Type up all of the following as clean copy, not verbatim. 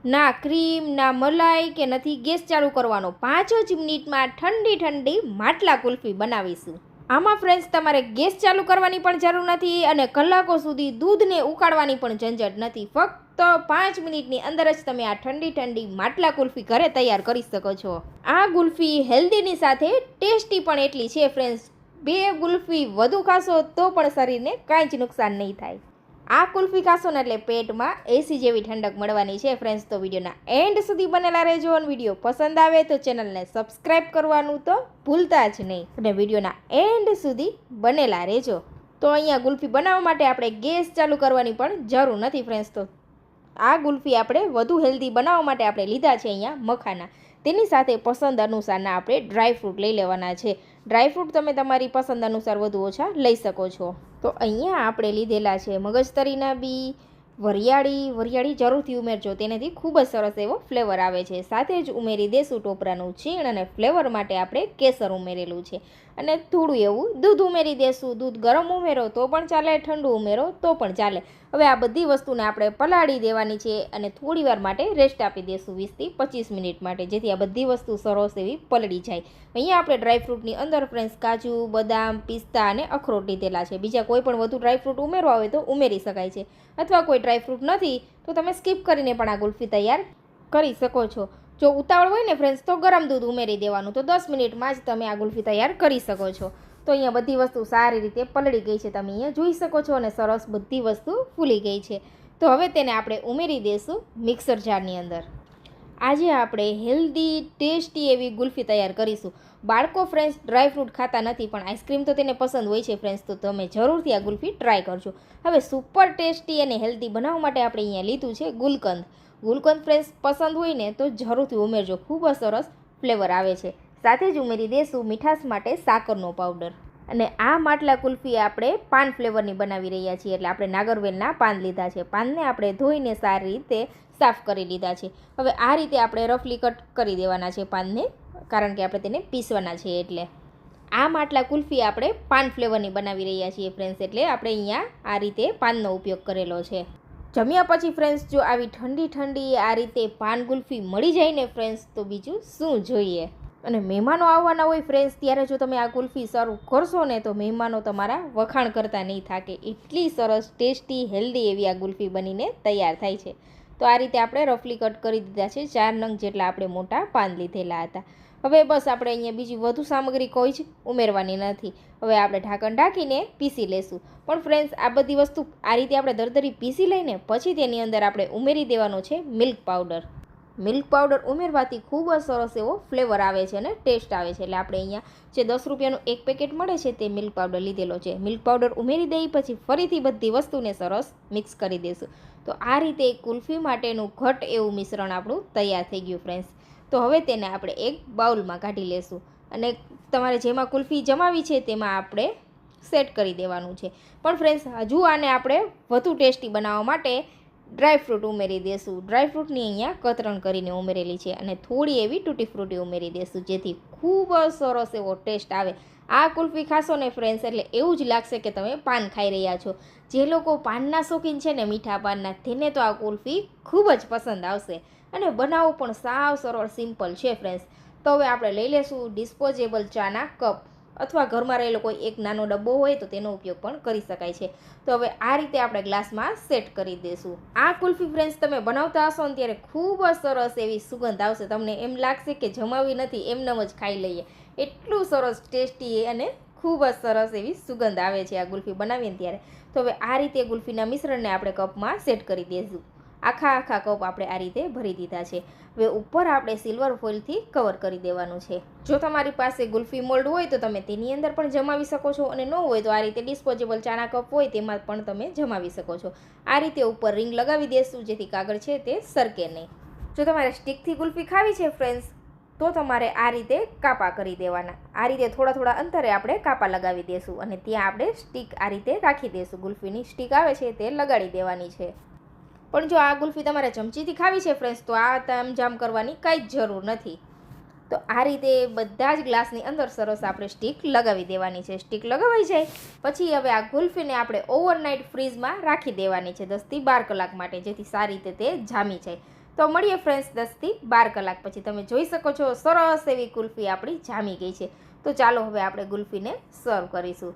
ના ક્રીમ ના મલાઈ કે નથી ગેસ ચાલુ કરવાનો. 5 જ મિનિટમાં ઠંડી ઠંડી માટલા કુલ્ફી બનાવીશું. આમાં ફ્રેન્ડ્સ તમારે ગેસ ચાલુ કરવાની પણ જરૂર નથી અને કલાકો સુધી દૂધને ઉકાળવાની પણ ઝંઝટ નથી. ફક્ત 5 મિનિટની અંદર જ તમે આ ઠંડી ઠંડી માટલા કુલ્ફી ઘરે તૈયાર કરી શકો છો. આ કુલ્ફી હેલ્ધીની સાથે ટેસ્ટી પણ એટલી છે ફ્રેન્ડ્સ. 2 કુલ્ફી વધુ ખાશો તો પણ શરીરને કાંઈ જ નુકસાન નહીં થાય. આ કુલ્ફી ખાશો ને એટલે પેટમાં એસી જેવી ઠંડક મળવાની છે ફ્રેન્ડ્સ. તો વિડીયોના એન્ડ સુધી બનેલા રહેજો અને વિડીયો પસંદ આવે તો ચેનલને સબસ્ક્રાઈબ કરવાનું તો ભૂલતા જ નહીં અને વિડીયોના એન્ડ સુધી બનેલા રહેજો. તો અહીંયા કુલ્ફી બનાવવા માટે આપણે ગેસ ચાલુ કરવાની પણ જરૂર નથી ફ્રેન્ડ્સ. તો આ કુલ્ફી આપણે વધુ હેલ્ધી બનાવવા માટે આપણે લીધા છે અહીંયા મખાના. તેની સાથે પસંદ અનુસારના આપણે ડ્રાયફ્રૂટ લઈ લેવાના છે. ડ્રાયફ્રૂટ તમે તમારી પસંદ અનુસાર વધુ ઓછા લઈ શકો છો. તો અહીંયા આપણે લીધેલા છે મગજતરીના બી, વરિયાળી જરૂરથી ઉમેરજો, તેનાથી ખૂબ જ સરસ એવો ફ્લેવર આવે છે. સાથે જ ઉમેરી દેશું ટોપરાનું છીણ અને ફ્લેવર માટે આપણે કેસર ઉમેરેલું છે અને થોડું એવું દૂધ ઉમેરી દેશું. દૂધ ગરમ ઉમેરો તો પણ ચાલે, ઠંડુ ઉમેરો તો પણ ચાલે. હવે આ બધી વસ્તુને આપણે પલાળી દેવાની છે અને થોડી વાર માટે રેસ્ટ આપી દઈશું 20થી 25 મિનિટ માટે, જેથી આ બધી વસ્તુ સરસ એવી પલળી જાય. અહીંયા આપણે ડ્રાયફ્રૂટની અંદર ફ્રેન્ડ્સ કાજુ, બદામ, પિસ્તા અને અખરોટ લીધેલા છે. બીજા કોઈ પણ વધુ ડ્રાયફ્રૂટ ઉમેરવા હોય તો ઉમેરી શકાય છે, અથવા કોઈ ડ્રાયફ્રૂટ નથી તો તમે સ્કીપ કરીને પણ આ કુલ્ફી તૈયાર કરી શકો છો. જો ઉતાવળ હોય ને ફ્રેન્ડ્સ તો ગરમ દૂધ ઉમેરી દેવાનું, તો 10 મિનિટમાં જ તમે આ કુલ્ફી તૈયાર કરી શકો છો. તો અહીંયા બધી વસ્તુ સારી રીતે પલળી ગઈ છે, તમે અહીંયા જોઈ શકો છો અને સરસ બધી વસ્તુ ફૂલી ગઈ છે. તો હવે તેને આપણે ઉમેરી દઈશું મિક્સર જારની અંદર. આજે આપણે હેલ્ધી ટેસ્ટી એવી કુલ્ફી તૈયાર કરીશું. બાળકો ફ્રેન્ડ્સ ડ્રાયફ્રૂટ ખાતા નથી પણ આઈસ્ક્રીમ તો તેને પસંદ હોય છે ફ્રેન્ડ્સ. તો તમે જરૂરથી આ કુલ્ફી ટ્રાય કરજો. હવે સુપર ટેસ્ટી અને હેલ્ધી બનાવવા માટે આપણે અહીંયા લીધું છે ગુલકંદ. ગુલકંદ ફ્રેન્ડ્સ પસંદ હોય ને તો જરૂરથી ઉમેરજો, ખૂબ જ સરસ ફ્લેવર આવે છે. સાથે જ ઉમેરી દઈશું મીઠાશ માટે સાકરનો પાવડર. અને આ માટલા કુલ્ફી આપણે પાન ફ્લેવરની બનાવી રહ્યા છીએ, એટલે આપણે નાગરવેલના પાન લીધા છે. પાનને આપણે ધોઈને સારી રીતે સાફ કરી લીધા છે. હવે આ રીતે આપણે રફલી કટ કરી દેવાના છે પાનને, કારણ કે આપણે તેને પીસવાના છે. એટલે આ માટલા કુલ્ફી આપણે પાન ફ્લેવરની બનાવી રહ્યા છીએ ફ્રેન્ડ્સ, એટલે આપણે અહીંયા આ રીતે પાનનો ઉપયોગ કરેલો છે. જમ્યા પછી ફ્રેન્ડ્સ જો આવી ઠંડી ઠંડી આ રીતે પાન કુલ્ફી મળી જાય ને ફ્રેન્ડ્સ તો બીજું શું જોઈએ. અને મહેમાનો આવવાના હોય ફ્રેન્ડ્સ ત્યારે જો તમે આ કુલ્ફી સર્વ કરશો ને તો મહેમાનો તમારા વખાણ કરતા નહીં થાકે. એટલી સરસ ટેસ્ટી હેલ્ધી એવી આ કુલ્ફી બનીને તૈયાર થાય છે. તો આ રીતે આપણે રફલી કટ કરી દીધા છે. 4 નંગ જેટલા આપણે મોટા પાન લીધેલા હતા. હવે બસ આપણે અહીંયા બીજી વધુ સામગ્રી કોઈ જ ઉમેરવાની નથી. હવે આપણે ઢાંકણ ઢાંકીને પીસી લેશું. પણ ફ્રેન્ડ્સ આ બધી વસ્તુ આ રીતે આપણે દરદરી પીસી લઈને પછી તેની અંદર આપણે ઉમેરી દેવાનો છે મિલ્ક પાવડર. મિલ્ક પાવડર ઉમેરવાથી ખૂબ જ સરસ એવો ફ્લેવર આવે છે અને ટેસ્ટ આવે છે. એટલે આપણે અહીંયા જે 10 રૂપિયાનું એક પેકેટ મળે છે તે મિલ્ક પાવડર લીધેલો છે. મિલ્ક પાવડર ઉમેરી દઈ પછી ફરીથી બધી વસ્તુને સરસ મિક્સ કરી દઈશું. તો આ રીતે કુલ્ફી માટેનું ઘટ એવું મિશ્રણ આપણું તૈયાર થઈ ગયું ફ્રેન્ડ્સ. તો હવે તેને આપણે એક બાઉલમાં કાઢી લેશું અને તમારે જેમાં કુલ્ફી જમાવી છે તેમાં આપણે સેટ કરી દેવાનું છે. પણ ફ્રેન્ડ્સ હજુ આને આપણે વધુ ટેસ્ટી બનાવવા માટે ડ્રાયફ્રૂટ ઉમેરી દઈશું. ડ્રાયફ્રૂટની અહીંયા કતરણ કરીને ઉમેરેલી છે અને થોડી એવી તૂટી ફ્રૂટી ઉમેરી દઈશું, જેથી ખૂબ જ સરસ એવો ટેસ્ટ આવે. આ કુલ્ફી ખાશો ને ફ્રેન્ડ્સ એટલે એવું જ લાગશે કે તમે પાન ખાઈ રહ્યા છો. જે લોકો પાનના શોખીન છે ને મીઠા પાનના, તેને તો આ કુલ્ફી ખૂબ જ પસંદ આવશે. અને બનાવવું પણ સાવ સરળ સિમ્પલ છે ફ્રેન્ડ્સ. તો હવે આપણે લઈ લેશું ડિસ્પોઝેબલ ચાના કપ, અથવા ઘરમાં રહેલો કોઈ એક નાનો ડબ્બો હોય તો તેનો ઉપયોગ પણ કરી શકાય છે. તો હવે આ રીતે આપણે ગ્લાસમાં સેટ કરી દઈશું. આ કુલ્ફી ફ્રેન્ડ્સ તમે બનાવતા હશો ને ત્યારે ખૂબ જ સરસ એવી સુગંધ આવશે. તમને એમ લાગશે કે જમાવી નથી, એમનેમ જ ખાઈ લઈએ. એટલું સરસ ટેસ્ટી અને ખૂબ જ સરસ એવી સુગંધ આવે છે આ કુલ્ફી બનાવીને ત્યારે. તો હવે આ રીતે કુલ્ફીના મિશ્રણને આપણે કપમાં સેટ કરી દઈશું. આખા કપ આપણે આ રીતે ભરી દીધા છે. હવે ઉપર આપણે સિલ્વર ફોઇલથી કવર કરી દેવાનું છે. જો તમારી પાસે કુલ્ફી મોલ્ડ હોય તો તમે તેની અંદર પણ જમાવી શકો છો, અને ન હોય તો આ રીતે ડિસ્પોઝેબલ ચાના કપ હોય તેમાં પણ તમે જમાવી શકો છો. આ રીતે ઉપર રિંગ લગાવી દઈશું, જેથી કાગળ છે તે સરકે નહીં. જો તમારે સ્ટીકથી કુલ્ફી ખાવી છે ફ્રેન્ડ્સ તો તમારે આ રીતે કાપા કરી દેવાના. આ રીતે થોડા થોડા અંતરે આપણે કાપા લગાવી દઈશું અને ત્યાં આપણે સ્ટીક આ રીતે રાખી દઈશું. કુલ્ફીની સ્ટીક આવે છે તે લગાડી દેવાની છે. પણ જો આ કુલ્ફી તમારે ચમચીથી ખાવી છે ફ્રેન્ડ્સ તો આ તામઝામ કરવાની કાંઈ જ જરૂર નથી. તો આ રીતે બધા જ ગ્લાસની અંદર સરસ આપણે સ્ટીક લગાવી દેવાની છે. સ્ટીક લગાવાઈ જાય પછી હવે આ કુલ્ફીને આપણે ઓવરનાઇટ ફ્રીઝમાં રાખી દેવાની છે 10 થી 12 કલાક માટે, જેથી સારી રીતે તે જામી જાય. તો મળીએ ફ્રેન્ડ્સ 10થી 12 કલાક પછી. તમે જોઈ શકો છો સરસ એવી કુલ્ફી આપણી જામી ગઈ છે. તો ચાલો હવે આપણે ગુલ્ફીને સર્વ કરીશું.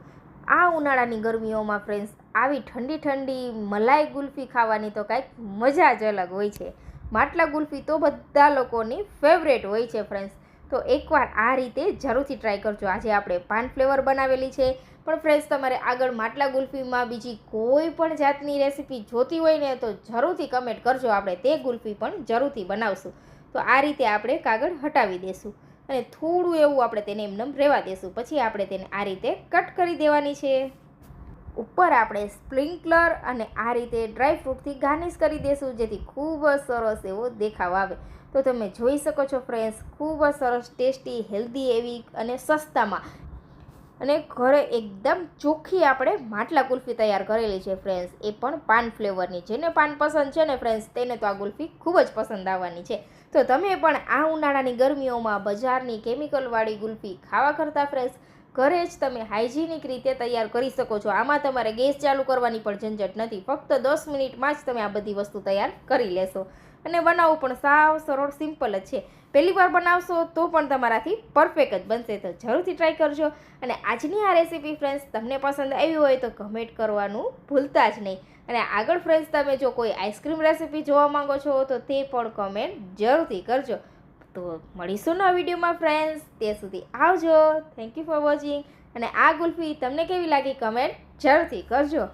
આ ઉનાળાની ગરમીઓમાં ફ્રેન્ડ્સ આવી ઠંડી ઠંડી મલાઈ ગુલ્ફી ખાવાની તો કાંઈક મજા જ અલગ હોય છે. માટલા ગુલ્ફી તો બધા લોકોની ફેવરેટ હોય છે ફ્રેન્ડ્સ. તો એકવાર આ રીતે જરૂરથી ટ્રાય કરજો. આજે આપણે પાન ફ્લેવર બનાવેલી છે, પણ ફ્રેન્ડ્સ તમારે આગળ માટલા ગુલ્ફીમાં બીજી કોઈ પણ જાતની રેસીપી જોતી હોય ને તો જરૂરથી કમેન્ટ કરજો, આપણે તે ગુલ્ફી પણ જરૂરથી બનાવશું. તો આ રીતે આપણે કાગળ હટાવી દઈશું અને થોડું એવું આપણે તેને એમને રહેવા દઈશું. પછી આપણે તેને આ રીતે કટ કરી દેવાની છે. ઉપર આપણે સ્પ્રિંકલર અને આ રીતે ડ્રાયફ્રૂટથી ગાર્નિશ કરી દઈશું, જેથી ખૂબ જ સરસ એવો દેખાવ આવે. તો તમે જોઈ શકો છો ફ્રેન્ડ્સ, ખૂબ જ સરસ ટેસ્ટી, હેલ્ધી એવી અને સસ્તામાં અને ઘરે એકદમ ચોખ્ખી આપણે માટલા કુલ્ફી તૈયાર કરેલી છે ફ્રેન્ડ્સ, એ પણ પાન ફ્લેવરની. જેને પાન પસંદ છે ને ફ્રેન્ડ્સ, તેને તો આ ગુલ્ફી ખૂબ જ પસંદ આવવાની છે. તો તમે પણ આ ઉનાળાની ગરમીઓમાં બજારની કેમિકલવાળી ગુલ્ફી ખાવા કરતાં ફ્રેન્ડ્સ ઘરે જ તમે હાઇજેનિક રીતે તૈયાર કરી શકો છો. આમાં તમારે ગેસ ચાલુ કરવાની પણ ઝંઝટ નથી. ફક્ત 10 મિનિટમાં જ તમે આ બધી વસ્તુ તૈયાર કરી લેશો અને બનાવવું પણ સાવ સરળ સિમ્પલ જ છે. પહેલી વાર બનાવશો તો પણ તમારાથી પરફેક્ટ જ બનશે. તો જરૂરથી ટ્રાય કરજો. અને આજની આ રેસીપી ફ્રેન્ડ્સ તમને પસંદ આવી હોય તો કમેન્ટ કરવાનું ભૂલતા જ નહીં. અને આગળ ફ્રેન્ડ્સ તમે જો કોઈ આઈસ્ક્રીમ રેસીપી જોવા માંગો છો તો તે પણ કમેન્ટ જરૂરથી કરજો. તો મળીશું નવા વિડીયોમાં ફ્રેન્ડ્સ. ત્યાં સુધી આવજો. Thank you for watching. અને આ ગુલ્ફી તમને કેવી લાગી કમેન્ટ જરૂરથી કરજો.